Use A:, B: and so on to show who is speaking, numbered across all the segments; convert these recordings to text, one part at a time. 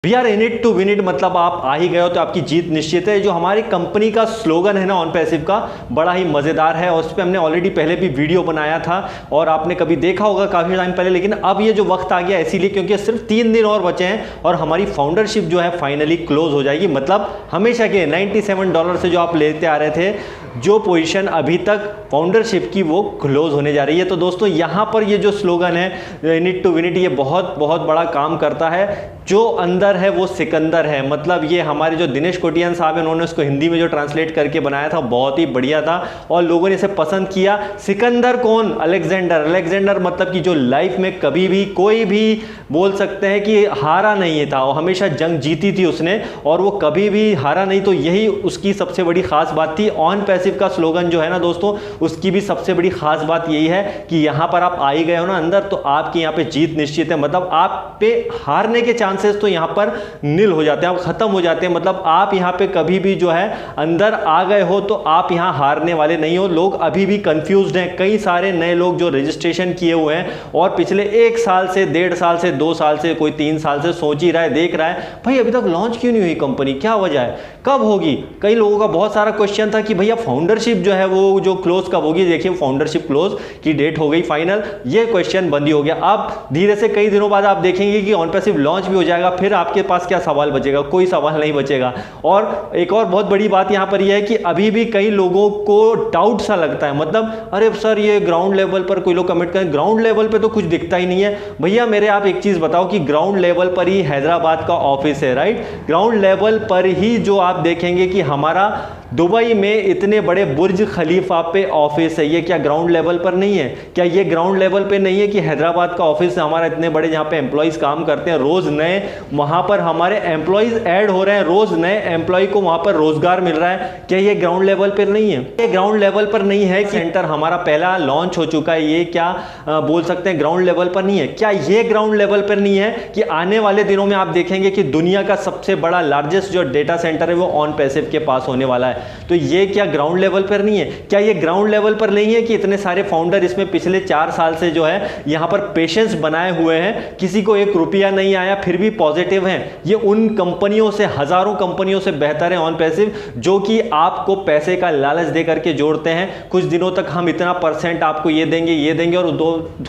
A: We are in it to win it, मतलब आप आ ही गए हो तो आपकी जीत निश्चित है। जो हमारी कंपनी का स्लोगन है ना ऑन पैसिव का, बड़ा ही मजेदार है और उस पर हमने ऑलरेडी पहले भी वीडियो बनाया था और आपने कभी देखा होगा काफी टाइम पहले। लेकिन अब ये जो वक्त आ गया इसीलिए क्योंकि सिर्फ 3 दिन और बचे हैं और हमारी फाउंडरशिप जो है फाइनली क्लोज हो जाएगी। मतलब हमेशा के $97 से जो आप लेते आ रहे थे, जो पोजीशन अभी तक फाउंडरशिप की, वो क्लोज होने जा रही है। तो दोस्तों यहाँ पर ये जो स्लोगन है in it to win it, ये बहुत बहुत बड़ा काम करता है। जो अंदर है वो सिकंदर है, मतलब ये हमारे जो दिनेश कोटियान साहब हैं, उन्होंने उसको हिंदी में जो ट्रांसलेट करके बनाया था बहुत ही बढ़िया था और लोगों ने इसे पसंद किया। सिकंदर कौन? अलेक्जेंडर। अलेक्जेंडर मतलब कि जो लाइफ में कभी भी कोई भी बोल सकते हैं कि हारा नहीं था, वो हमेशा जंग जीती थी उसने और वो कभी भी हारा नहीं। तो यही उसकी सबसे बड़ी खास बात थी। ऑन पैसिव का स्लोगन जो है ना दोस्तों, उसकी भी सबसे बड़ी खास बात यही है कि यहां पर आप आ ही गए हो ना अंदर, तो आपके यहां पे जीत निश्चित है। मतलब आप पे हारने के चांसेस तो यहां पर नील हो जाते हैं, आप खत्म हो जाते हैं। मतलब आप यहां पे कभी भी जो है अंदर आ गए हो तो आप यहां हारने वाले नहीं हो। लोग अभी भी कंफ्यूज्ड हैं, कई सारे नए लोग जो रजिस्ट्रेशन किए हुए हैं और पिछले 1 साल से, 1.5 साल से, 2 साल से, कोई 3 साल से सोच ही रहा है, देख रहा है भाई अभी तक लॉन्च क्यों नहीं हुई कंपनी, क्या वजह है, कब होगी। कई लोगों का बहुत सारा क्वेश्चन था कि भैया फाउंडरशिप जो है वो जो क्लोज कब होगी। देखिए फाउंडरशिप क्लोज की डेट हो गई फाइनल, ये क्वेश्चन बंद ही हो गया। अब धीरे से कई दिनों बाद आप देखेंगे कि ऑन पैसिव लॉन्च भी हो जाएगा, फिर आपके पास क्या सवाल बचेगा? कोई सवाल नहीं बचेगा। और एक और बहुत बड़ी बात यहां पर यह है कि अभी भी कई लोगों को डाउट सा लगता है, मतलब अरे सर ये ग्राउंड लेवल पर, कोई लोग कमेंट करें ग्राउंड लेवल पर तो कुछ दिखता ही नहीं है। भैया मेरे आप एक चीज बताओ कि ग्राउंड लेवल पर ही हैदराबाद का ऑफिस है, राइट? ग्राउंड लेवल पर ही जो आप देखेंगे कि हमारा दुबई में इतने बड़े बुर्ज खलीफा पे ऑफिस है, ये क्या ग्राउंड लेवल पर नहीं है? क्या ये ग्राउंड लेवल पे नहीं है कि हैदराबाद का ऑफिस हमारा इतने बड़े जहां पे एम्प्लॉइज काम करते हैं, रोज नए वहां पर हमारे एम्प्लॉइज ऐड हो रहे हैं, रोज नए एम्प्लॉय को वहां पर रोजगार मिल रहा है, क्या ये ग्राउंड लेवल पर नहीं है? ये ग्राउंड लेवल पर नहीं है। सेंटर हमारा पहला लॉन्च हो चुका है, ये क्या बोल सकते हैं ग्राउंड लेवल पर नहीं है? क्या ये ग्राउंड लेवल पर नहीं है कि आने वाले दिनों में आप देखेंगे कि दुनिया का सबसे बड़ा लार्जेस्ट जो डेटा सेंटर है वो ऑन पैसिव के पास होने वाला है? तो ये क्या ग्राउंड लेवल पर नहीं है? क्या ये ग्राउंड लेवल पर नहीं है कि इतने सारे फाउंडर इसमें पिछले 4 साल से जो है यहां पर पेशेंस बनाए हुए हैं, किसी को 1 रुपया नहीं आया फिर भी पॉजिटिव हैं? ये उन कंपनियों से, हजारों कंपनियों से बेहतर है ऑन पैसिव, जो कि आपको पैसे का लालच दे करके जोड़ते हैं। कुछ दिनों तक हम इतना % आपको ये देंगे और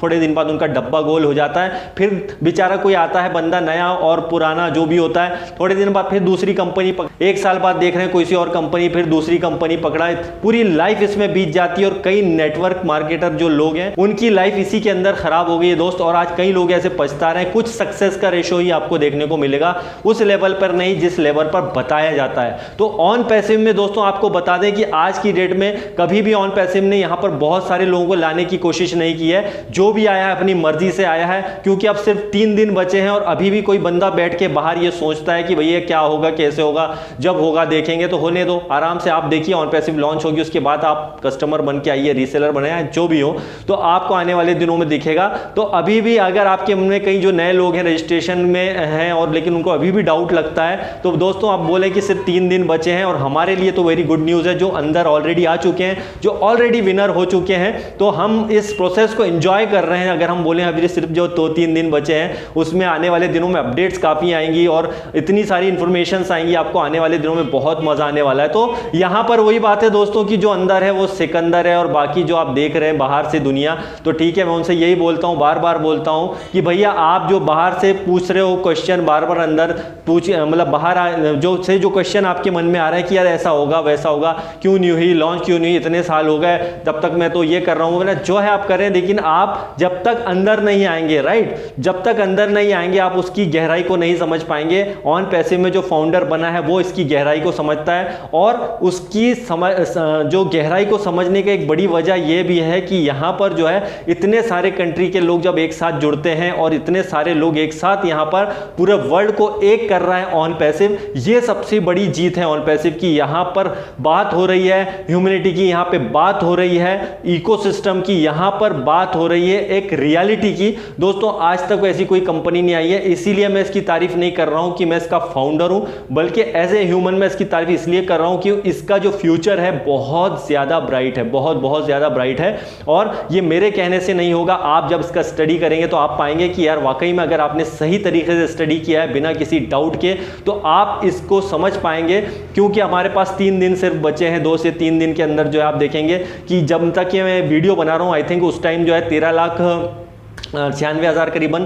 A: थोड़े दिन बाद उनका डब्बा गोल हो जाता है। फिर बेचारा कोई आता है बंदा नया और पुराना जो भी होता है, थोड़े दिन बाद फिर दूसरी कंपनी, 1 साल बाद देख रहे हैं कोई सी और कंपनी, फिर दूसरी कंपनी पकड़ा है, पूरी लाइफ इसमें बीत जाती है। और कई नेटवर्क मार्केटर जो लोग हैं उनकी लाइफ इसी के अंदर खराब हो गई है दोस्त। और आज कई लोग ऐसे पछता रहे हैं। कुछ सक्सेस का रेशो ही आपको देखने को मिलेगा, उस लेवल पर नहीं जिस लेवल पर बताया जाता है। तो ऑन पैसिव में दोस्तों आपको बता दें कि आज की डेट में कभी भी ऑन पैसिव ने यहां पर बहुत सारे लोगों को लाने की कोशिश नहीं की है। जो भी आया है अपनी मर्जी से आया है, क्योंकि अब सिर्फ 3 दिन बचे हैं और अभी भी कोई बंदा बैठ के बाहर ये सोचता है कि भैया क्या होगा, कैसे होगा, जब होगा देखेंगे। तो होने दो, आराम से आप देखिए ऑन पैसिव लॉन्च होगी, उसके बाद आप कस्टमर बन के आइए, रीसेलर बने, जो भी हो, तो आपको आने वाले दिनों में दिखेगा। तो अभी भी अगर आपके मन में कई जो नए लोग हैं रजिस्ट्रेशन में हैं और लेकिन उनको अभी भी डाउट लगता है, तो दोस्तों आप बोले कि सिर्फ 3 दिन बचे हैं और हमारे लिए तो वेरी गुड न्यूज़ है। जो अंदर ऑलरेडी आ चुके हैं, जो ऑलरेडी विनर हो चुके हैं, तो हम इस प्रोसेस को एंजॉय कर रहे हैं। अगर हम बोले अभी सिर्फ जो 2-3 दिन बचे हैं, उसमें आने वाले दिनों में अपडेट्स काफ़ी आएंगी और इतनी सारी इंफॉर्मेशन आएंगी, आपको आने वाले दिनों में बहुत मजा आने वाला है। तो यहां पर वही बात है दोस्तों कि जो अंदर है वो सिकंदर है और बाकी जो आप देख रहे हैं बाहर से दुनिया, तो ठीक है, मैं उनसे यही बोलता हूं, बार बार बोलता हूं कि भैया आप जो बाहर से पूछ रहे हो क्वेश्चन, बार बार अंदर मतलब बाहर जो क्वेश्चन आपके मन में आ रहा है कि यार ऐसा होगा वैसा होगा, क्यों नहीं हुई लॉन्च, क्यों नहीं, इतने साल हो गए, तब तक मैं तो ये कर रहा हूं, जो है आप करें, लेकिन आप जब तक अंदर नहीं आएंगे, राइट, जब तक अंदर नहीं आएंगे आप उसकी गहराई को नहीं समझ पाएंगे। ऑन पैसिव में जो फाउंडर बना है वो इसकी गहराई को समझता है और उसकी जो गहराई को समझने की एक बड़ी वजह यह भी है कि यहां पर जो है इतने सारे कंट्री के लोग जब एक साथ जुड़ते हैं और इतने सारे लोग एक साथ यहां पर पूरे वर्ल्ड को एक कर रहा है ऑन पैसिव, ये सबसे बड़ी जीत है ऑन पैसिव की। यहां पर बात हो रही है ह्यूमैनिटी की, यहां पे बात हो रही है इकोसिस्टम की, यहां पर बात हो रही है एक रियलिटी की। दोस्तों आज तक ऐसी कोई कंपनी नहीं आई है, इसीलिए मैं इसकी तारीफ नहीं कर रहा हूं कि मैं इसका फाउंडर हूं, बल्कि एज ए ह्यूमन मैं इसकी तारीफ इसलिए कर रहा हूं कि इसका जो फ्यूचर है बहुत ज़्यादा ब्राइट है, बहुत ज़्यादा ब्राइट है। और ये मेरे कहने से नहीं होगा, आप जब इसका स्टडी करेंगे तो आप पाएंगे कि यार वाकई में अगर आपने सही तरीके से स्टडी किया है बिना किसी डाउट के, तो आप इसको समझ पाएंगे। क्योंकि हमारे पास 3 दिन सिर्फ बचे हैं, 2 से 3 दिन के अंदर जो है आप देखेंगे कि जब तक ये मैं वीडियो बना रहा हूँ, आई थिंक उस टाइम जो है 13,96,000 करीबन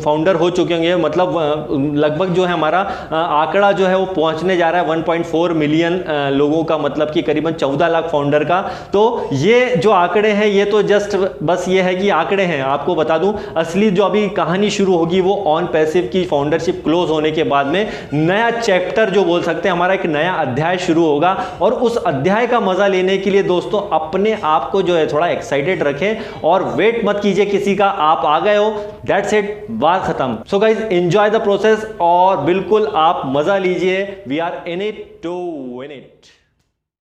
A: फाउंडर हो चुके होंगे। मतलब लगभग जो है हमारा आंकड़ा जो है वो पहुंचने जा रहा है 1.4 मिलियन लोगों का, मतलब कि करीबन 14 लाख फाउंडर का। तो ये जो आंकड़े हैं ये तो जस्ट बस ये है कि आंकड़े हैं। आपको बता दूं असली जो अभी कहानी शुरू होगी वो ऑन पैसिव की फाउंडरशिप क्लोज होने के बाद में नया चैप्टर जो बोल सकते हैं, हमारा एक नया अध्याय शुरू होगा। और उस अध्याय का मजा लेने के लिए दोस्तों अपने आप को जो है थोड़ा एक्साइटेड रखें और वेट मत कीजिए किसी का, आप आ गए हो, दैट्स इट, बात खत्म। So guys enjoy the process और बिल्कुल आप मजा लीजिए। We are in it to win it.